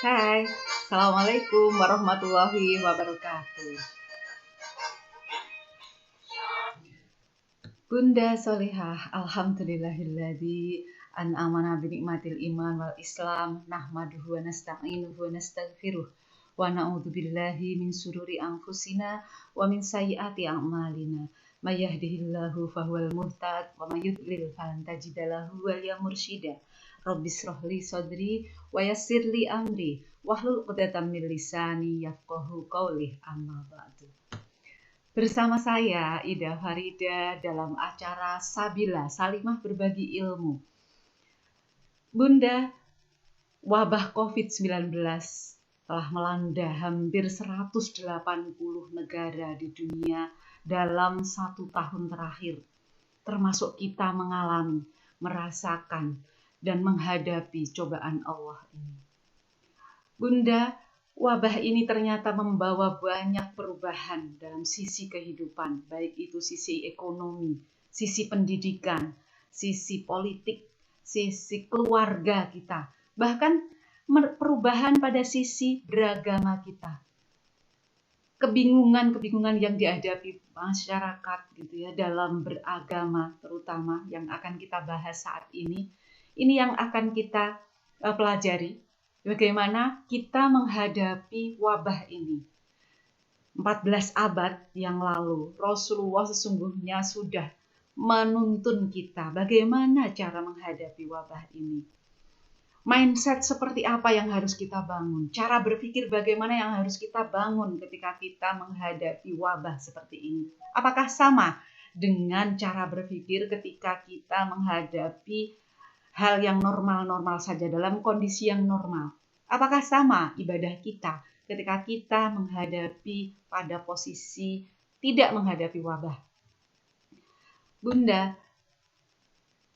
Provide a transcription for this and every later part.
Hai, Assalamualaikum warahmatullahi wabarakatuh. Bunda Solihah, Alhamdulillahilladzi an'amana binikmatil iman wal islam, nahmaduhu wa nasta'inuhu wa nastaghfiruh, wa na'udzubillahi min sururi anfusina wa min sayyiati a'malina. May yahdihillahu fahuwal muhtad wa may yudlil falan tajida lahu waliya mursyida. Rabbis shrahli sadri wa yassirli amri wahlul 'uqdatam min lisani yafqahu qawli, amma ba'du. Bersama saya Ida Farida dalam acara Sabila Salimah Berbagi Ilmu. Bunda, wabah COVID-19 telah melanda hampir 180 negara di dunia dalam 1 tahun terakhir, termasuk kita mengalami, merasakan, dan menghadapi cobaan Allah ini. Bunda, wabah ini ternyata membawa banyak perubahan dalam sisi kehidupan, baik itu sisi ekonomi, sisi pendidikan, sisi politik, sisi keluarga kita, bahkan perubahan pada sisi beragama kita. Kebingungan yang dihadapi masyarakat gitu ya dalam beragama, terutama yang akan kita bahas saat ini yang akan kita pelajari. Bagaimana kita menghadapi wabah ini. 14 abad yang lalu, Rasulullah sesungguhnya sudah menuntun kita bagaimana cara menghadapi wabah ini. Mindset seperti apa yang harus kita bangun, cara berpikir bagaimana yang harus kita bangun ketika kita menghadapi wabah seperti ini. Apakah sama dengan cara berpikir ketika kita menghadapi hal yang normal-normal saja dalam kondisi yang normal? Apakah sama ibadah kita ketika kita menghadapi pada posisi tidak menghadapi wabah? Bunda,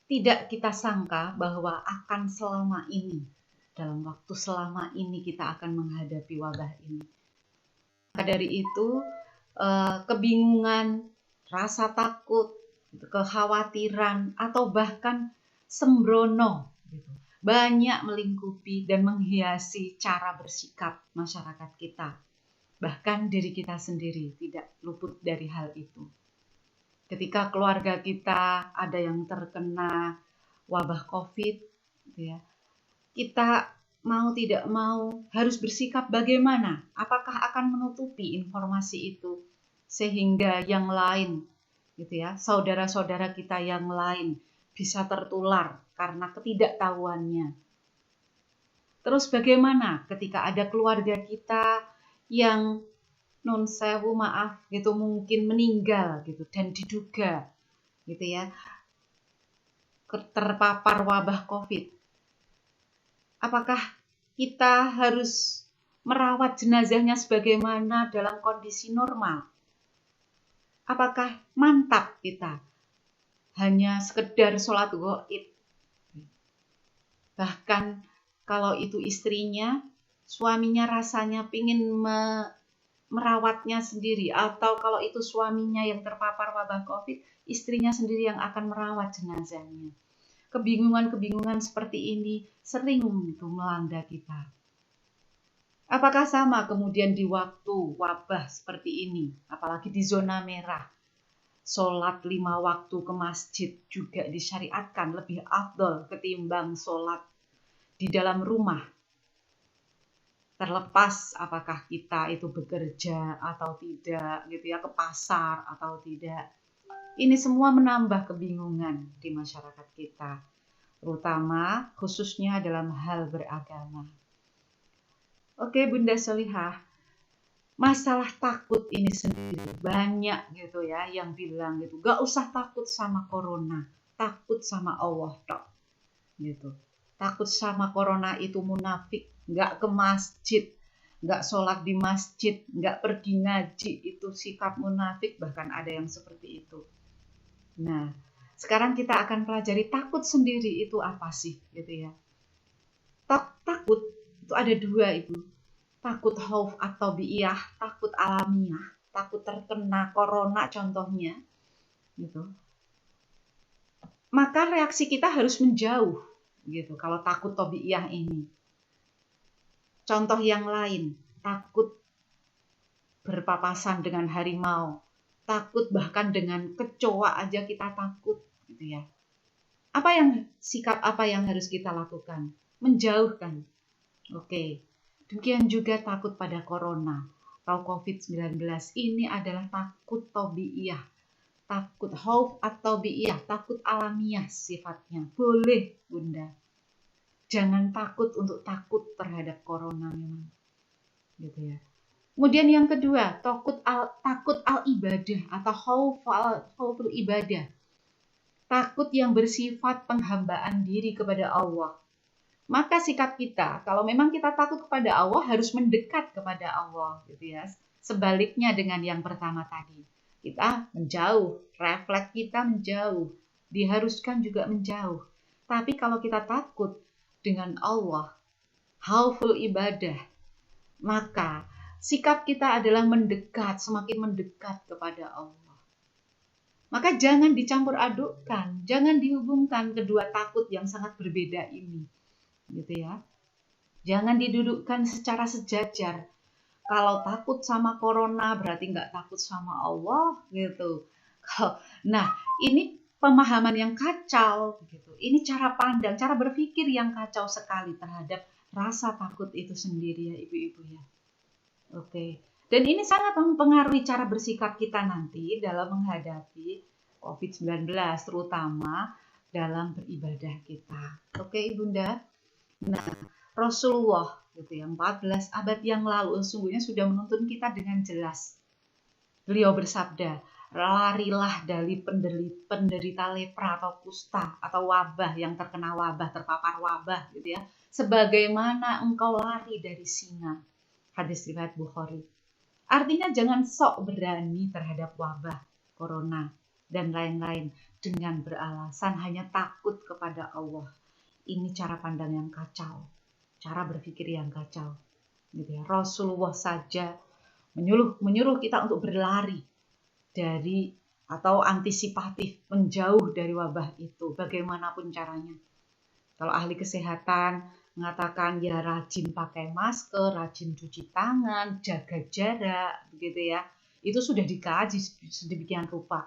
tidak kita sangka bahwa akan selama ini, dalam waktu selama ini kita akan menghadapi wabah ini. Maka dari itu, kebingungan, rasa takut, kekhawatiran, atau bahkan sembrono banyak melingkupi dan menghiasi cara bersikap masyarakat kita. Bahkan diri kita sendiri tidak luput dari hal itu. Ketika keluarga kita ada yang terkena wabah COVID, kita mau tidak mau harus bersikap bagaimana? Apakah akan menutupi informasi itu sehingga yang lain, saudara-saudara kita yang lain bisa tertular karena ketidaktahuannya. Terus bagaimana ketika ada keluarga kita yang non sewu maaf mungkin meninggal dan diduga terpapar wabah COVID. Apakah kita harus merawat jenazahnya sebagaimana dalam kondisi normal? Apakah mantap kita hanya sekedar sholat gaib? Bahkan kalau itu istrinya, suaminya rasanya ingin merawatnya sendiri, atau kalau itu suaminya yang terpapar wabah COVID, istrinya sendiri yang akan merawat jenazahnya. Kebingungan seperti ini sering melanda kita. Apakah sama kemudian di waktu wabah seperti ini, apalagi di zona merah, sholat 5 waktu ke masjid juga disyariatkan lebih afdol ketimbang sholat di dalam rumah. Terlepas apakah kita itu bekerja atau tidak, ke pasar atau tidak. Ini semua menambah kebingungan di masyarakat kita, terutama khususnya dalam hal beragama. Oke, Bunda Solihah, masalah takut ini sendiri banyak yang bilang gak usah takut sama corona, takut sama Allah tok. Takut sama corona itu munafik, gak ke masjid, gak sholat di masjid, gak pergi ngaji, itu sikap munafik, bahkan ada yang seperti itu. Nah, sekarang kita akan pelajari takut sendiri itu apa sih Takut itu ada 2 itu. Takut khauf atau bi'iyah, takut alamiah, takut terkena corona contohnya Maka reaksi kita harus menjauh kalau takut tabiiyah ini. Contoh yang lain, takut berpapasan dengan harimau, takut bahkan dengan kecoa aja kita takut gitu ya. Sikap apa yang harus kita lakukan? Menjauhkan. Oke. Demikian juga takut pada corona atau COVID-19. Ini adalah takut tabiiyah. Takut khauf atau bi'iyah, takut alamiah sifatnya. Boleh, Bunda. Jangan takut untuk takut terhadap corona memang. Gitu ya. Kemudian yang kedua, takut al ibadah atau khauful ibadah. Takut yang bersifat penghambaan diri kepada Allah. Maka sikap kita, kalau memang kita takut kepada Allah, harus mendekat kepada Allah, gitu ya. Sebaliknya dengan yang pertama tadi, kita menjauh, refleks kita menjauh, diharuskan juga menjauh. Tapi kalau kita takut dengan Allah, khauful ibadah, maka sikap kita adalah mendekat, semakin mendekat kepada Allah. Maka jangan dicampur adukkan, jangan dihubungkan kedua takut yang sangat berbeda ini. Gitu ya. Jangan didudukkan secara sejajar. Kalau takut sama corona berarti nggak takut sama Allah gitu. Nah, ini pemahaman yang kacau gitu. Ini cara pandang, cara berpikir yang kacau sekali terhadap rasa takut itu sendiri ya ibu-ibu ya. Oke. Dan ini sangat mempengaruhi cara bersikap kita nanti dalam menghadapi COVID-19 terutama dalam beribadah kita. Oke, Bunda. Nah, Rasulullah gitu ya, 14 abad yang lalu sungguhnya sudah menuntun kita dengan jelas. Beliau bersabda, larilah dari penderita lepra atau kusta atau wabah yang terkena wabah, terpapar wabah gitu ya. Sebagaimana engkau lari dari singa. Hadis riwayat Bukhari. Artinya jangan sok berani terhadap wabah, corona, dan lain-lain dengan beralasan hanya takut kepada Allah. Ini cara pandang yang kacau, cara berpikir yang kacau. Gitu ya. Rasulullah saja menyuruh kita untuk berlari dari atau antisipatif, menjauh dari wabah itu, bagaimanapun caranya. Kalau ahli kesehatan mengatakan ya rajin pakai masker, rajin cuci tangan, jaga jarak, begitu ya. Itu sudah dikaji sedemikian rupa.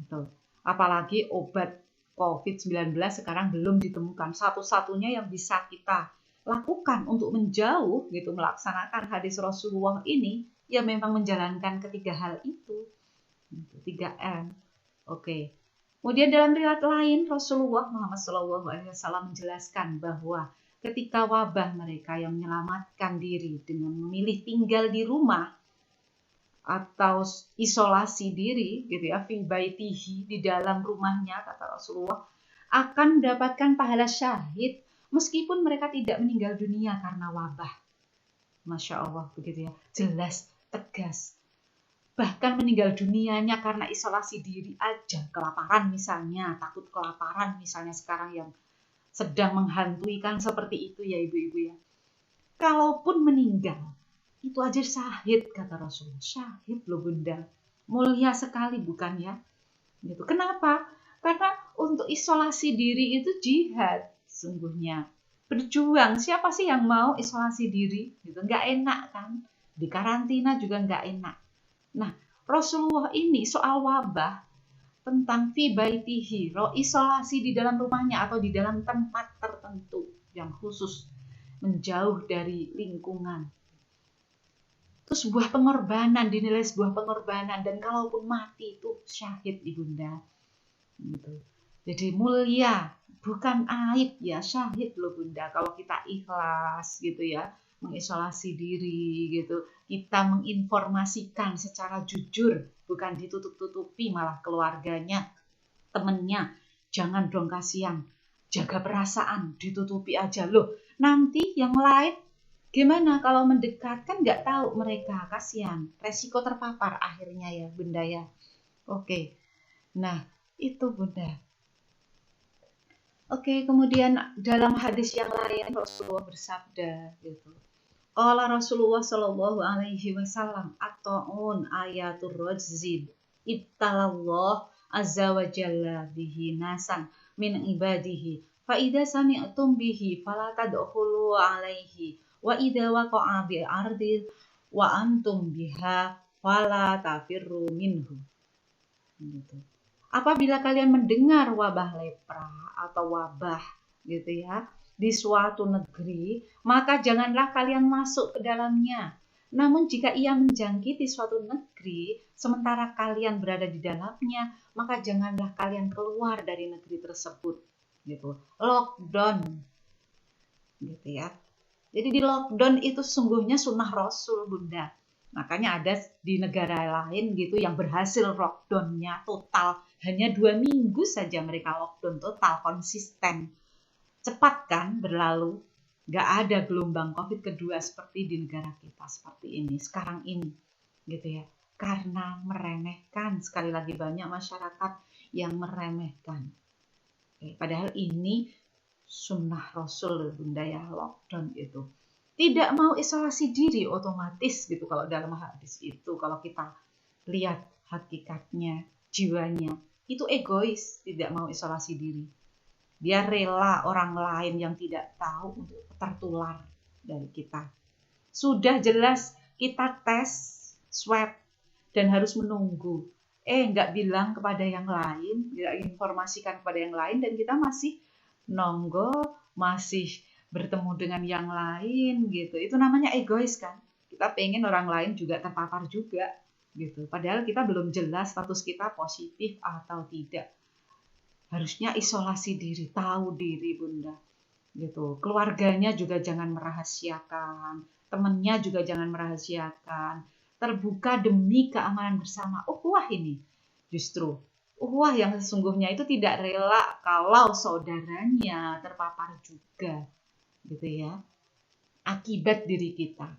Gitu. Apalagi obat COVID-19 sekarang belum ditemukan. Satu-satunya yang bisa kita lakukan untuk menjauh gitu melaksanakan hadis Rasulullah ini ya memang menjalankan ketiga hal itu. 3M. Oke. Kemudian dalam riwayat lain Rasulullah Muhammad SAW menjelaskan bahwa ketika wabah mereka yang menyelamatkan diri dengan memilih tinggal di rumah atau isolasi diri gitu ya, fi baitihi, di dalam rumahnya, kata Rasulullah, akan mendapatkan pahala syahid meskipun mereka tidak meninggal dunia karena wabah. Masya Allah, begitu ya, jelas, tegas. Bahkan meninggal dunianya karena isolasi diri aja, kelaparan misalnya, takut kelaparan misalnya sekarang yang sedang menghantui kan seperti itu ya ibu-ibu ya. Kalaupun meninggal, itu aja syahid, kata Rasul. Syahid loh Bunda. Mulia sekali bukan ya? Gitu. Kenapa? Karena untuk isolasi diri itu jihad sungguhnya. Berjuang. Siapa sih yang mau isolasi diri? Gitu. Nggak enak kan? Di karantina juga nggak enak. Nah, Rasulullah ini soal wabah tentang fi baitihi, isolasi di dalam rumahnya atau di dalam tempat tertentu yang khusus, menjauh dari lingkungan. Itu sebuah pengorbanan, dinilai sebuah pengorbanan, dan kalaupun mati itu syahid ibunda. Gitu. Jadi mulia, bukan aib ya, syahid loh Bunda. Kalau kita ikhlas gitu ya, mengisolasi diri gitu, kita menginformasikan secara jujur, bukan ditutup-tutupi malah keluarganya, temennya. Jangan dong kasihan, jaga perasaan, ditutupi aja loh. Nanti yang lain gimana kalau mendekat, kan nggak tahu mereka, kasihan, resiko terpapar akhirnya ya Bunda ya. Oke, nah itu Bunda. Oke, kemudian dalam hadis yang lain Rasulullah bersabda gitu. Qala Rasulullah Shallallahu Alaihi Wasallam at-ta'un ayatul rajzib ibtalallah azza wa jalla bihi nasan min ibadihi fa idza sami'tum bihi fala tadkhulu alaihi Wa idza waqa'a bil ardi wa antum biha fala tafirru minhu. Gitu. Apabila kalian mendengar wabah lepra atau wabah gitu ya di suatu negeri, maka janganlah kalian masuk ke dalamnya. Namun jika ia menjangkiti suatu negeri, sementara kalian berada di dalamnya, maka janganlah kalian keluar dari negeri tersebut. Gitu. Lockdown. Gitu ya. Jadi di lockdown itu sesungguhnya sunnah Rasul, Bunda. Makanya ada di negara lain gitu yang berhasil lockdownnya total. Hanya 2 minggu saja mereka lockdown total, konsisten. Cepat kan berlalu. Gak ada gelombang COVID kedua seperti di negara kita seperti ini, sekarang ini. Gitu ya. Karena meremehkan, sekali lagi banyak masyarakat yang meremehkan. Padahal ini sunnah Rasul, Bunda ya, lockdown itu. Tidak mau isolasi diri otomatis gitu kalau dalam hadis itu, kalau kita lihat hakikatnya, jiwanya, itu egois, tidak mau isolasi diri. Dia rela orang lain yang tidak tahu untuk tertular dari kita. Sudah jelas kita tes, swab, dan harus menunggu. Nggak bilang kepada yang lain, nggak informasikan kepada yang lain, dan kita masih nonggo, masih bertemu dengan yang lain gitu. Itu namanya egois kan. Kita pengen orang lain juga terpapar juga gitu. Padahal kita belum jelas status kita positif atau tidak. Harusnya isolasi diri, tahu diri, Bunda. Gitu. Keluarganya juga jangan merahasiakan, temannya juga jangan merahasiakan. Terbuka demi keamanan bersama. Wah ini justru ukhuwah yang sesungguhnya itu tidak rela kalau saudaranya terpapar juga, gitu ya, akibat diri kita.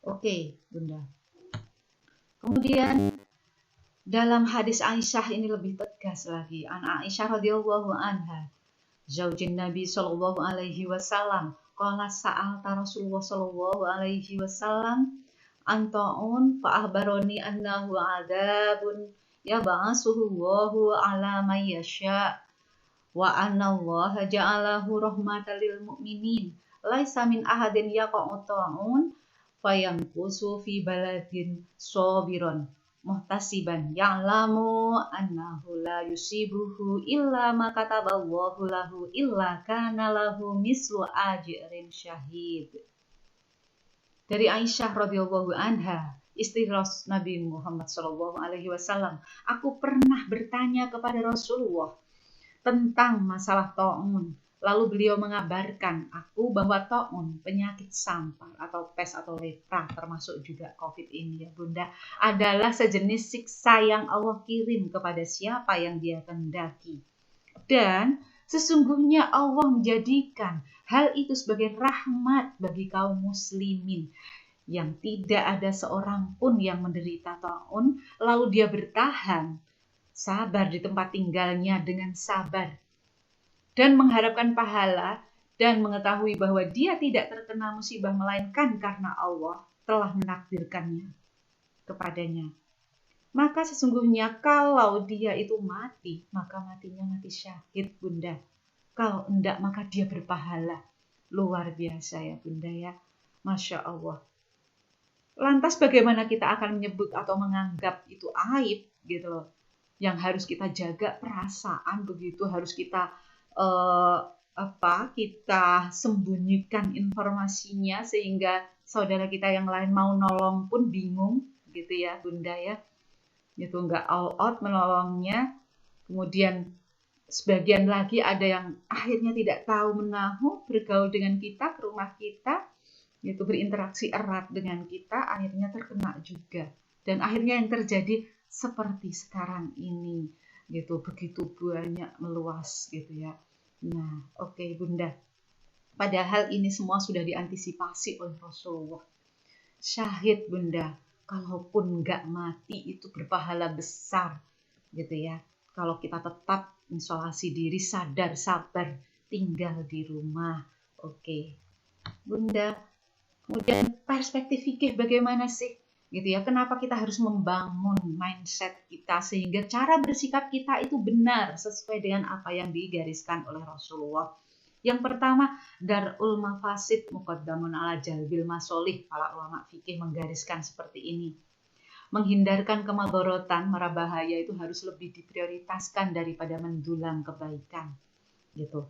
Oke, Bunda. Kemudian dalam hadis Aisyah ini lebih tegas lagi. An Aisyah radhiyallahu anha, zaujin Nabi sallallahu alaihi wasallam, qala sa'alta Rasulullah sallallahu alaihi wasallam antaun fa akhbaroni annahu adzabun yab'asuhu Allahu ala may yasha wa anna Allah ja'alahu rahmatan lil mu'minin laisa min ahadin yaqa'u ta'un fayanqusu fi baladin sabiran muhtasiban ya'lamu annahu la yusibuhu illa ma kataballahu lahu illa kana lahu mislu ajrin syahid. Dari Aisyah radhiyallahu anha, istri Nabi Muhammad sallallahu alaihi wasallam, aku pernah bertanya kepada Rasulullah tentang masalah ta'un. Lalu beliau mengabarkan aku bahwa ta'un, penyakit sampar atau pes atau lepra, termasuk juga COVID ini ya Bunda, adalah sejenis siksa yang Allah kirim kepada siapa yang Dia kehendaki. Dan sesungguhnya Allah menjadikan hal itu sebagai rahmat bagi kaum muslimin yang tidak ada seorang pun yang menderita ta'un, lalu dia bertahan, sabar di tempat tinggalnya dengan sabar, dan mengharapkan pahala, dan mengetahui bahwa dia tidak terkena musibah melainkan karena Allah telah menakdirkannya kepadanya. Maka sesungguhnya kalau dia itu mati, maka matinya mati syahid, Bunda. Kalau enggak, maka dia berpahala. Luar biasa ya Bunda ya. Masya Allah. Lantas bagaimana kita akan menyebut atau menganggap itu aib gitu loh. Yang harus kita jaga perasaan begitu, harus kita kita sembunyikan informasinya sehingga saudara kita yang lain mau nolong pun bingung gitu ya Bunda ya. Gitu, nggak all out menolongnya. Kemudian sebagian lagi ada yang akhirnya tidak tahu menahu bergaul dengan kita, ke rumah kita, gitu, berinteraksi erat dengan kita, akhirnya terkena juga. Dan akhirnya yang terjadi seperti sekarang ini, gitu, begitu banyak meluas gitu ya. Nah, oke, Bunda. Padahal ini semua sudah diantisipasi oleh Rasulullah. Syahid, Bunda. Kalaupun nggak mati itu berpahala besar gitu ya. Kalau kita tetap isolasi diri, sadar, sabar, tinggal di rumah. Oke. Bunda, kemudian perspektif fikih bagaimana sih? Gitu ya. Kenapa kita harus membangun mindset kita sehingga cara bersikap kita itu benar sesuai dengan apa yang digariskan oleh Rasulullah. Yang pertama, darul mafasid muqaddamun ala jalbil masolih. Para ulama fikih menggariskan seperti ini. Menghindarkan kemadharatan, mara bahaya itu harus lebih diprioritaskan daripada mendulang kebaikan. Gitu.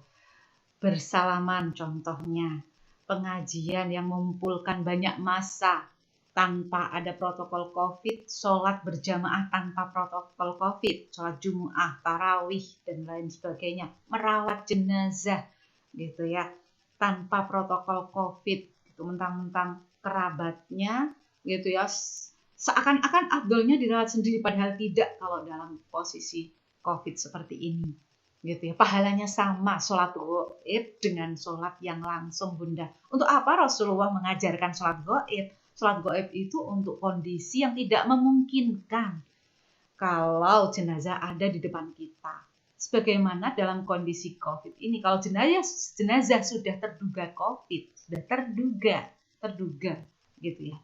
Bersalaman contohnya, pengajian yang mengumpulkan banyak massa tanpa ada protokol COVID, sholat berjamaah tanpa protokol COVID, sholat Jumu'ah, tarawih, dan lain sebagainya, merawat jenazah, gitu ya, tanpa protokol COVID, itu mentang-mentang kerabatnya, gitu ya, seakan-akan afdolnya dirawat sendiri, padahal tidak kalau dalam posisi COVID seperti ini, gitu ya. Pahalanya sama, sholat gaib dengan sholat yang langsung, Bunda. Untuk apa Rasulullah mengajarkan sholat gaib? Sholat gaib itu untuk kondisi yang tidak memungkinkan kalau jenazah ada di depan kita. Sebagaimana dalam kondisi COVID ini, kalau jenazah sudah terduga COVID, sudah terduga gitu ya,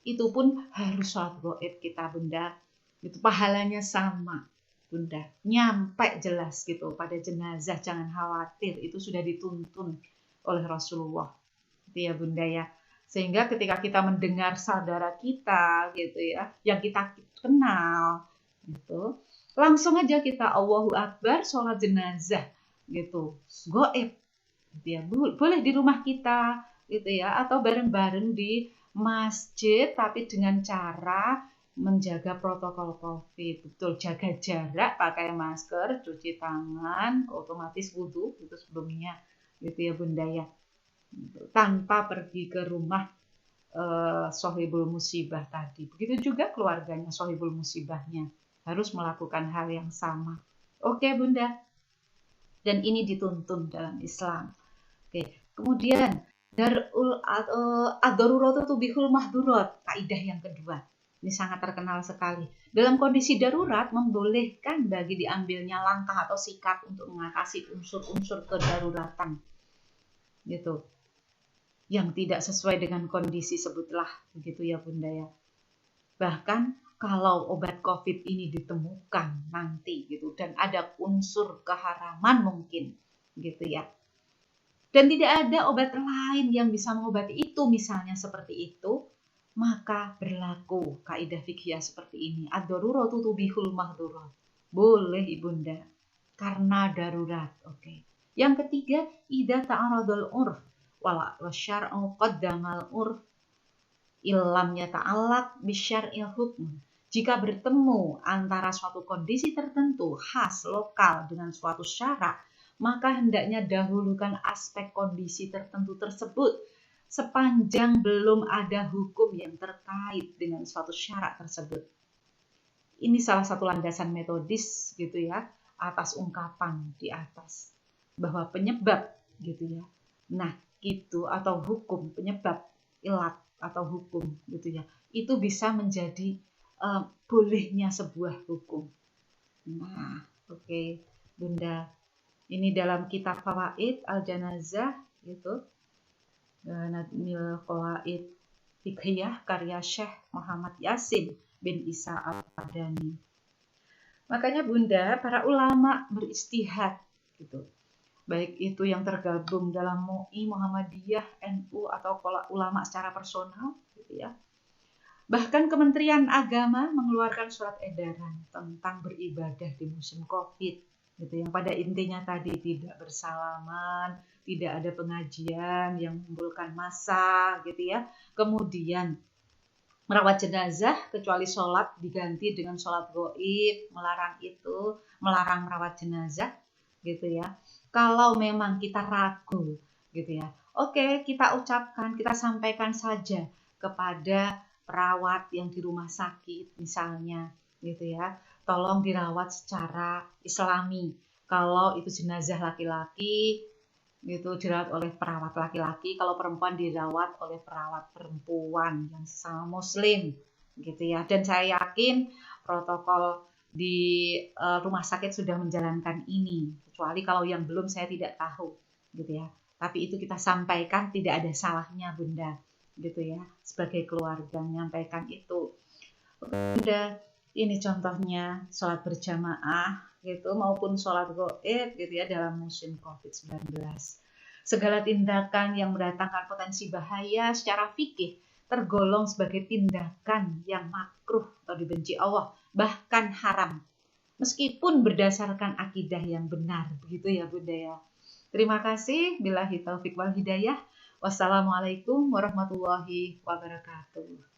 itu pun harus sholat gaib kita, Bunda. Itu pahalanya sama, Bunda. Nyampe jelas gitu pada jenazah, jangan khawatir, itu sudah dituntun oleh Rasulullah. Gitu ya, Bunda ya. Sehingga ketika kita mendengar saudara kita gitu ya, yang kita kenal gitu, langsung aja kita Allahu Akbar, sholat jenazah gitu, gaib gitu ya. Boleh di rumah kita gitu ya, atau bareng-bareng di masjid, tapi dengan cara menjaga protokol COVID. Betul, jaga jarak, pakai masker, cuci tangan, otomatis wudhu itu sebelumnya gitu ya, Bunda ya. Tanpa pergi ke rumah sohibul musibah tadi. Begitu juga keluarganya sohibul musibahnya harus melakukan hal yang sama. Oke, Bunda. Dan ini dituntun dalam Islam. Oke. Kemudian darul ad-daruratu tubihul mahdurat, kaidah yang kedua. Ini sangat terkenal sekali. Dalam kondisi darurat membolehkan bagi diambilnya langkah atau sikap untuk mengatasi unsur-unsur kedaruratan. Gitu. Yang tidak sesuai dengan kondisi, sebutlah begitu ya, Bunda ya. Bahkan kalau obat COVID ini ditemukan nanti gitu, dan ada unsur keharaman mungkin gitu ya, dan tidak ada obat lain yang bisa mengobati itu, misalnya seperti itu, maka berlaku kaidah fikih seperti ini, ad-daruratu tubihul mahdurat. Boleh Ibunda karena darurat. Oke. Yang ketiga, idza ta'aradul urf wala wasyar'u qaddamal urf illam yata'allaq bisyar'il hukm. Jika bertemu antara suatu kondisi tertentu khas lokal dengan suatu syarak, maka hendaknya dahulukan aspek kondisi tertentu tersebut sepanjang belum ada hukum yang terkait dengan suatu syarak tersebut. Ini salah satu landasan metodis gitu ya, atas ungkapan di atas bahwa penyebab gitu ya. Nah, itu atau hukum, penyebab, ilat atau hukum gitu ya, itu bisa menjadi bolehnya sebuah hukum. Nah, oke, Bunda, ini dalam kitab Fawaid Al-Janazah gitu, Nadmil Qawaid Fiqhiyah karya Syekh Muhammad Yasin bin Isa Al-Qadani. Makanya Bunda, para ulama beristihad gitu, baik itu yang tergabung dalam MUI, Muhammadiyah, NU, atau ulama secara personal gitu ya. Bahkan Kementerian Agama mengeluarkan surat edaran tentang beribadah di musim COVID gitu, yang pada intinya tadi tidak bersalaman, tidak ada pengajian yang mengumpulkan massa gitu ya. Kemudian merawat jenazah kecuali sholat diganti dengan sholat gaib, melarang itu, melarang merawat jenazah gitu ya. Kalau memang kita ragu gitu ya, oke, kita ucapkan, kita sampaikan saja kepada perawat yang di rumah sakit misalnya gitu ya, tolong dirawat secara islami. Kalau itu jenazah laki-laki gitu dirawat oleh perawat laki-laki, kalau perempuan dirawat oleh perawat perempuan yang sesama muslim gitu ya. Dan saya yakin protokol di rumah sakit sudah menjalankan ini, kecuali kalau yang belum saya tidak tahu gitu ya. Tapi itu kita sampaikan, tidak ada salahnya Bunda gitu ya, sebagai keluarga menyampaikan itu. Bunda, ini contohnya sholat berjamaah gitu maupun sholat gaib gitu ya dalam musim COVID-19. Segala tindakan yang mendatangkan potensi bahaya secara fikih tergolong sebagai tindakan yang makruh atau dibenci Allah, bahkan haram. Meskipun berdasarkan akidah yang benar, begitu ya Bunda ya. Terima kasih. Billahi taufik wal hidayah. Wassalamualaikum warahmatullahi wabarakatuh.